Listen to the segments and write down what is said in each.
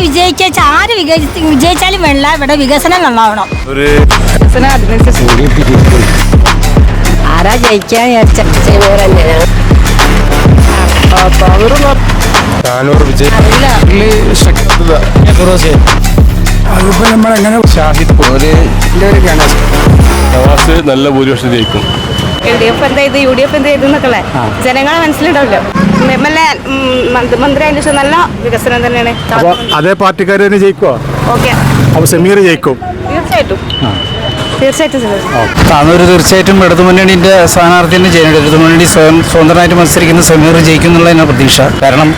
വിജയിച്ച ആര് വിജയിച്ചാലും വേണ്ട, ഇവിടെ വികസനം നന്നാവണം. ആരാ ജയിക്കാൻ നല്ല ഭൂരിപക്ഷം ജയിക്കും. LDF എന്താ ഇത്, UDF എന്താ ഇത് എന്നൊക്കെ ജനങ്ങളെ മനസ്സിലുണ്ടാവില്ലോ. മന്ത്രി അതിന്റെ ശേഷം നല്ല വികസനം തന്നെയാണ്. അതേ പാർട്ടിക്കാർ തന്നെ ജയിക്കുമോ? ഓക്കെ, അപ്പൊ സമീർ ജയിക്കും തീർച്ചയായിട്ടും. താനൂർ തീർച്ചയായിട്ടും ഇടതുമുന്നണിന്റെ സ്ഥാനാർത്ഥി തന്നെ ചെയ്യുന്നുണ്ട്. ഇടതുമുന്നണി സ്വതന്ത്രമായിട്ട് മത്സരിക്കുന്ന സമീർ ജയിക്കും എന്നുള്ളതിന് പ്രതീക്ഷ. കാരണം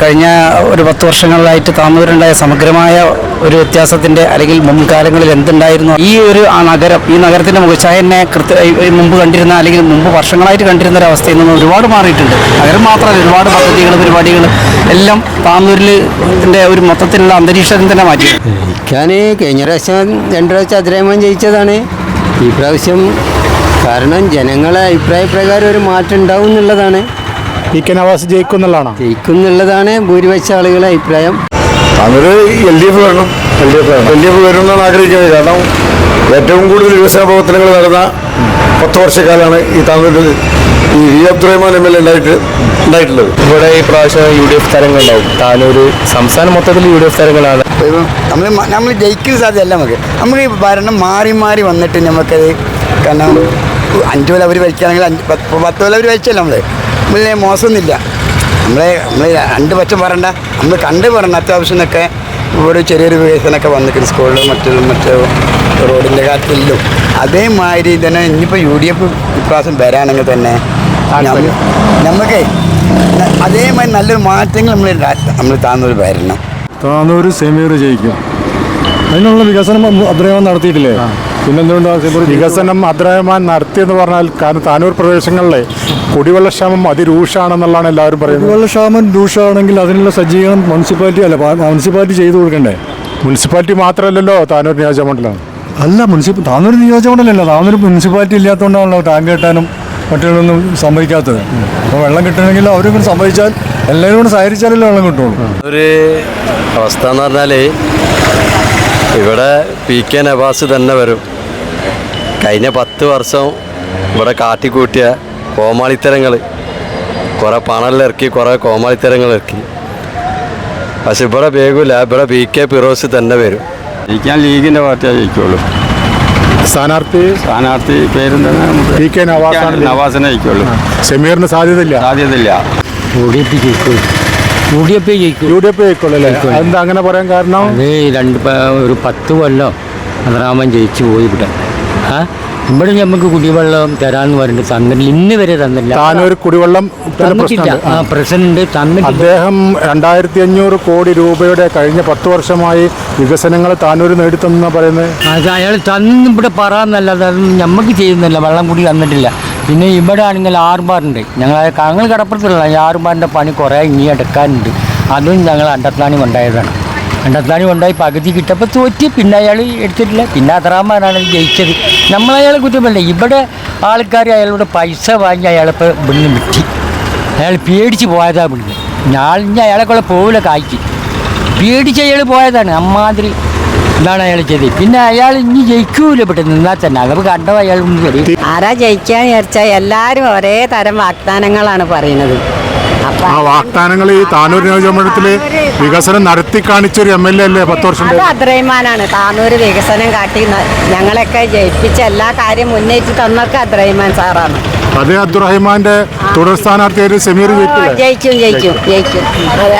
കഴിഞ്ഞ ഒരു 10 വർഷങ്ങളിലായിട്ട് താനൂരുണ്ടായ സമഗ്രമായ ഒരു വ്യത്യാസത്തിന്റെ അല്ലെങ്കിൽ മുൻകാലങ്ങളിൽ എന്തുണ്ടായിരുന്നു ഈ ഒരു നഗരം, ഈ നഗരത്തിന്റെ മുഖച്ഛായനെ മുമ്പ് കണ്ടിരുന്ന അല്ലെങ്കിൽ മുമ്പ് വർഷങ്ങളായിട്ട് കണ്ടിരുന്ന ഒരു അവസ്ഥയിൽ നിന്ന് ഒരുപാട് മാറിയിട്ടുണ്ട്. നഗരം മാത്രമല്ല, ഒരുപാട് പദ്ധതികൾ പരിപാടികൾ എല്ലാം താനൂരിൽ ഒരു മൊത്തത്തിലുള്ള അന്തരീക്ഷം തന്നെ മാറ്റി. കഴിഞ്ഞ പ്രാവശ്യം 2 പ്രാവശ്യം അതിരേമൻ ജയിച്ചതാണ്. ഈ പ്രാവശ്യം കാരണം ജനങ്ങളെ അഭിപ്രായ പ്രകാരം ഒരു മാറ്റം ഉണ്ടാവും എന്നുള്ളതാണ്. PK നവാസ് ജയിക്കും എന്നുള്ളതാണ് ഭൂരിപക്ഷ ആളുകളുടെ അഭിപ്രായം. അതൊരു LDF വരണം, LDF വരണമെന്നാണ് ആഗ്രഹിക്കുന്നത്. കാരണം ഏറ്റവും കൂടുതൽ വികസന പ്രവർത്തനങ്ങൾ നടന്ന 10 വർഷക്കാലമാണ് ഈ താനൂരിൽ ഈ അബ്ദുറഹ്മാൻ MLA ഉണ്ടായിട്ടുള്ളത്. ഇവിടെ ഈ പ്രാവശ്യം UDF തരങ്ങളുണ്ടാവും. താനൂര് സംസ്ഥാനം മൊത്തത്തിൽ UDF തരങ്ങളാണ്. നമ്മൾ ജയിക്കുന്ന സാധ്യതയല്ല. നമുക്ക് ഈ ഭരണം മാറി മാറി വന്നിട്ട് നമുക്കത് കാരണം 5 കൊല്ലം അവർ ഭരിക്കുകയാണെങ്കിൽ 10 കൊല്ലം അവർ ഭരിച്ചല്ലോ. നമ്മളെ മോശമൊന്നുമില്ല. നമ്മൾ 2 പക്ഷം പറയണ്ട, നമ്മൾ കണ്ട് പറയണം. അത്യാവശ്യമൊക്കെ ഇവിടെ ചെറിയൊരു വികസനമൊക്കെ വന്നിരിക്കുന്നു. സ്കൂളിലും മറ്റു റോഡിൻ്റെ കാര്യത്തിലും അതേമാതിരി തന്നെ. ഇനിയിപ്പോൾ UDF ഇപ്രാവശ്യം വരാണെങ്കിൽ തന്നെ നമുക്ക് അതേമാതിരി നല്ലൊരു മാറ്റങ്ങൾ നമ്മൾ താന്നൂർ വരണം. താനൂർ സമീർ ജയിക്കും. അതിനുള്ള വികസനം അബ്ദുറഹ്മാൻ നടത്തിയിട്ടില്ലേ? പിന്നെന്തുകൊണ്ടാണ് വികസനം അബ്ദുറഹ്മാൻ നടത്തിയെന്ന് പറഞ്ഞാൽ? കാരണം താനൂർ പ്രദേശങ്ങളിലെ കുടിവെള്ളക്ഷാമം അതിരൂക്ഷമാണെന്നുള്ളതാണ് എല്ലാവരും പറയുന്നത്. കുടിവെള്ളക്ഷാമം രൂക്ഷമാണെങ്കിൽ അതിനുള്ള സജ്ജീകരണം മുനിസിപ്പാലിറ്റി ചെയ്തു കൊടുക്കണ്ടേ? മുനിസിപ്പാലിറ്റി മാത്രമല്ലല്ലോ താനൂർ നിയോജകമണ്ഡലം. താനൂർ നിയോജകമണ്ഡലമല്ല, താനൂർ മുനിസിപ്പാലിറ്റി ഇല്ലാത്തതുകൊണ്ടാണല്ലോ ടാങ്ക് കെട്ടാനും മറ്റുള്ളതൊന്നും സമ്മതിക്കാത്തത്. അപ്പോൾ വെള്ളം കിട്ടണമെങ്കിൽ അവരും കൂടി സമ്മതിച്ചാൽ എല്ലാവരും കൂടെ സഹകരിച്ചാലല്ലേ വെള്ളം കിട്ടുള്ളൂ. ഒരു അവസ്ഥ എന്ന് പറഞ്ഞാൽ ഇവിടെ PK നവാസ് തന്നെ വരും. കഴിഞ്ഞ 10 വർഷം ഇവിടെ കാട്ടിക്കൂട്ടിയ കോമാളിത്തരങ്ങൾ, കുറേ പണമെല്ലാം കുറേ കോമാളിത്തരങ്ങൾ ഇറക്കി. പക്ഷെ ഇവിടെ വേഗമില്ല. ഇവിടെ PK ഫിറോസ് തന്നെ വരും. ജയിക്കാൻ ലീഗിൻ്റെ പാർട്ടിയാണ് ജയിക്കുള്ളൂ. സ്ഥാനാർത്ഥി പേരെന്താണ്? PK നവാസിനെ ജയിക്കുള്ളൂ. സമീറിന് സാധ്യതയില്ല. UDF ജയിക്കുള്ളൂ അല്ലേ? എന്താ അങ്ങനെ പറയാൻ കാരണം? ഒരു 10 കൊല്ലം അബ്ദുറഹ്മാൻ ജയിച്ചു പോയി ഇവിടെ. ഇവിടെ നമുക്ക് കുടിവെള്ളം തരാന്ന് പറഞ്ഞിട്ട് തന്നില്ല, ഇന്ന് വരെ തന്നില്ല. താനൊരു കുടിവെള്ളം പ്രസിഡന്റ് തന്നില്ല. അദ്ദേഹം 2500 കോടി രൂപയുടെ കഴിഞ്ഞ 10 വർഷമായി വികസനങ്ങൾ താനൂർ നേടിത്തന്ന പറയുന്നത്. അയാൾ തന്നും ഇവിടെ പറയാന്നല്ലാതെ നമുക്ക് ചെയ്യുന്നില്ല. വെള്ളം കൂടി തന്നിട്ടില്ല. പിന്നെ ഇവിടെ ആണെങ്കിൽ ആറുപാറുണ്ട്. ഞങ്ങൾ കടപ്പുറത്തുള്ള ഈ ആറുപാറിൻ്റെ പണി കുറേ ഇനി എടുക്കാനുണ്ട്. അതും ഞങ്ങൾ അണ്ടത്താണി കൊണ്ടായതാണ്. അണ്ടത്താണി കൊണ്ടായി പകുതി കിട്ടപ്പോൾ തോറ്റി. പിന്നെ അയാൾ എടുത്തിട്ടില്ല. പിന്നെ അബ്ദുറഹ്മാനാണ് ജയിച്ചത്. നമ്മളയാളെ കുറ്റമല്ല. ഇവിടെ ആൾക്കാർ അയാളോട് പൈസ വാങ്ങി അയാളിപ്പോൾ ഇവിടുന്ന് വിറ്റി. അയാൾ പേടിച്ച് പോയതാണ് ഇവിടുന്ന്. ഇനി അയാളെ കൂടെ പോവില്ല കായ്ക്ക്. പേടിച്ച് അയാൾ പോയതാണ്. അമ്മാതിരി ഇതാണ് അയാൾ ചെയ്തത്. പിന്നെ അയാൾ ഇനി ജയിക്കൂല ഇവിടെ നിന്നാൽ തന്നെ. അളവ് കണ്ടോ അയാൾ ആരാ ജയിക്കാന്ന് വിചാരിച്ചാൽ എല്ലാവരും ഒരേ തരം വാഗ്ദാനങ്ങളാണ് പറയുന്നത്. ആ വാഗ്ദാനങ്ങൾ ഈ താനൂർ നിയോജകമണ്ഡലത്തില് വികസനം നടത്തി കാണിച്ചൊരു MLA അല്ലേ 10 വർഷം? അബ്ദുറഹ്മാനാണ് താനൂർ വികസനം കാട്ടി ഞങ്ങളൊക്കെ ജയിപ്പിച്ച എല്ലാ കാര്യം മുന്നേറ്റി തന്നൊക്കെ അബ്ദുറഹ്മാൻ സാറാണ്. അതേ അബ്ദുറഹ്മാന്റെ തുടർ സ്ഥാനാർത്ഥിയായിട്ട് സമീർ ജയിക്കും.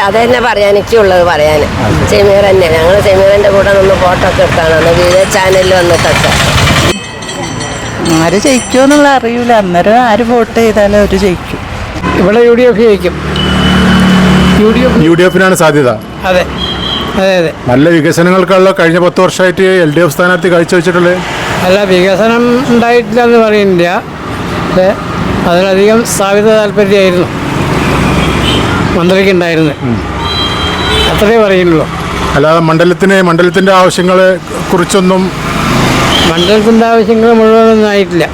അത് തന്നെ പറയാൻ എനിക്കുള്ളത് പറയാൻ സമീർ തന്നെ. ഞങ്ങൾ സമീറിന്റെ കൂടെ നിന്ന് ഫോട്ടോ ഒക്കെ എടുത്താണ് വിവിധ ചാനലിൽ വന്നിട്ടൊക്കെ. ആര് ജയിക്കുമെന്നുള്ള അറിയില്ല. അന്നേരം ആര് വോട്ട് ചെയ്താലും അവർ ജയിക്കും. ഇവിടെ UDF ജയിക്കും. UDFനാണ് സാധ്യത. അതെ. നല്ല വികസനങ്ങൾക്കുള്ള കഴിഞ്ഞ 10 വർഷമായിട്ട് LDF സ്ഥാനാർത്ഥി കാഴ്ചവെച്ചിട്ടുള്ളത്. അല്ല, വികസനം ഉണ്ടായിട്ടില്ല എന്ന് പറയുന്നില്ല. അതിലധികം സ്ഥാപിത താല്പര്യമായിരുന്നു മന്ത്രിക്ക് ഉണ്ടായിരുന്നത്. അത്രേ പറയുന്നുള്ളൂ. അല്ലാതെ മണ്ഡലത്തിൻ്റെ ആവശ്യങ്ങളെ കുറിച്ചൊന്നും മണ്ഡലത്തിൻ്റെ ആവശ്യങ്ങൾ മുഴുവനൊന്നും ആയിട്ടില്ല.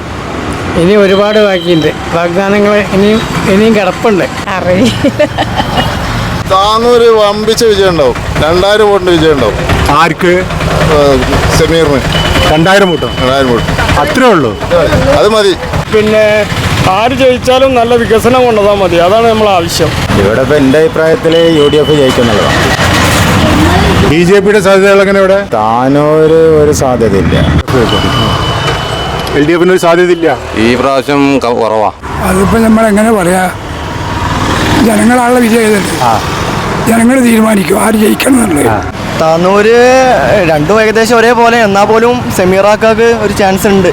ഇനി ഒരുപാട് ബാക്കിയുണ്ട്. വാഗ്ദാനങ്ങൾ ഇനിയും കിടപ്പുണ്ട്. അറിയില്ല. താനൂര് വമ്പിച്ച വിജയം ഉണ്ടാവും. 2000 വോട്ടിന് വിജയം ഉണ്ടാവും. ആർക്ക്? സമീറിന് 2000 വോട്ടോ? 2000 വോട്ട് അത്രേ ഉള്ളൂ. അത് മതി. പിന്നെ ആര് ജയിച്ചാലും നല്ല വികസനം കൊണ്ടുവന്നാൽ മതി, അതാണ് നമ്മളെ ആവശ്യം. ഇവിടെ ഇപ്പം എൻ്റെ അഭിപ്രായത്തിൽ UDF ജയിക്കുന്നുള്ളതാണ്. BJPയുടെ സാധ്യതകൾ എങ്ങനെ ഇവിടെ? താനൂര് ഒരു സാധ്യതയില്ല. LDF ഒരു സാധ്യതയില്ല ഈ പ്രാവശ്യം കുറവാ. അതിപ്പോൾ നമ്മൾ എങ്ങനെ പറയാ, ജനങ്ങളാണല്ലോ വിജയം. ജനങ്ങൾ തീരുമാനിക്കും ആര് ജയിക്കണം എന്നുള്ളത്. താനൂര് രണ്ടും ഏകദേശം ഒരേപോലെ, എന്നാൽ പോലും സെമീറാക്കാക്ക് ഒരു ചാൻസ് ഉണ്ട്.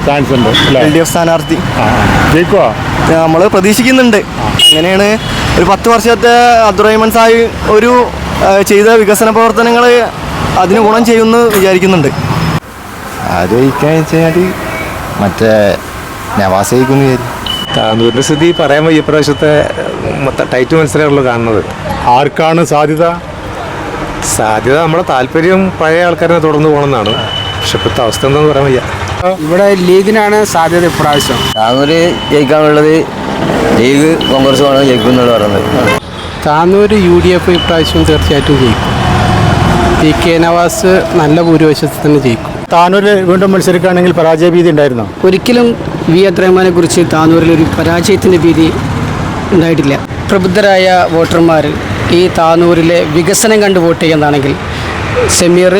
LDF സ്ഥാനാർത്ഥി ജയിക്കുവാ നമ്മൾ പ്രതീക്ഷിക്കുന്നുണ്ട്. അങ്ങനെയാണ്. ഒരു 10 വർഷത്തെ അബ്ദുറഹ്മാൻ സാഹിബ് ഒരു ചെയ്ത വികസന പ്രവർത്തനങ്ങൾ അതിന് ഗുണം ചെയ്യുമെന്ന് വിചാരിക്കുന്നുണ്ട്. ആര് ജയിക്കാന്ന് വെച്ചാൽ മറ്റേ നവാസ് ജയിക്കുന്നു വിചാരിക്കും. താനൂരിൻ്റെ സ്ഥിതി പറയാൻ വയ്യ. ഇപ്രാവശ്യത്തെ ടൈറ്റ് മത്സരമുള്ളൂ കാണുന്നത്. ആർക്കാണ് സാധ്യത? നമ്മുടെ താല്പര്യം പഴയ ആൾക്കാരെ തുടർന്ന് പോകണമെന്നാണ്. പക്ഷെ ഇപ്പോഴത്തെ അവസ്ഥ എന്താണെന്ന് പറയാൻ വയ്യ. ഇവിടെ ലീഗിനാണ് സാധ്യത ഇപ്രാവശ്യം. താനൂര് ജയിക്കാനുള്ളത് ലീഗ് കോൺഗ്രസുമാണ് ജയിക്കുമെന്നാണ് പറയുന്നത്. താനൂര് UDF ഇപ്രാവശ്യം തീർച്ചയായിട്ടും ജയിക്കും. PK നവാസ് നല്ല ഭൂരിപക്ഷത്തിൽ തന്നെ ജയിക്കും. താനൂര് വീണ്ടും മത്സരിക്കുകയാണെങ്കിൽ പരാജയ ഭീതി ഉണ്ടായിരുന്നോ? ഒരിക്കലും വി അബ്ദുറഹ്മാനെ കുറിച്ച് താനൂരിലൊരു പരാജയത്തിൻ്റെ ഭീതി ഉണ്ടായിട്ടില്ല. പ്രബുദ്ധരായ വോട്ടർമാർ ഈ താനൂരിലെ വികസനം കണ്ട് വോട്ട് ചെയ്യുന്നതാണെങ്കിൽ സമീർ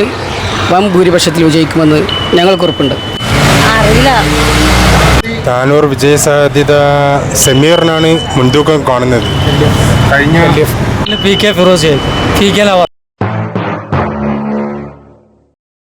വൻ ഭൂരിപക്ഷത്തിൽ വിജയിക്കുമെന്ന് ഞങ്ങൾക്കുറപ്പുണ്ട്. അറിയില്ല. താനൂർ വിജയ സാധ്യത സമീറിനാണ് മുൻതൂക്കം കാണുന്നത്. കഴിഞ്ഞ PK ഫിറോസ്, PK നവാസ്.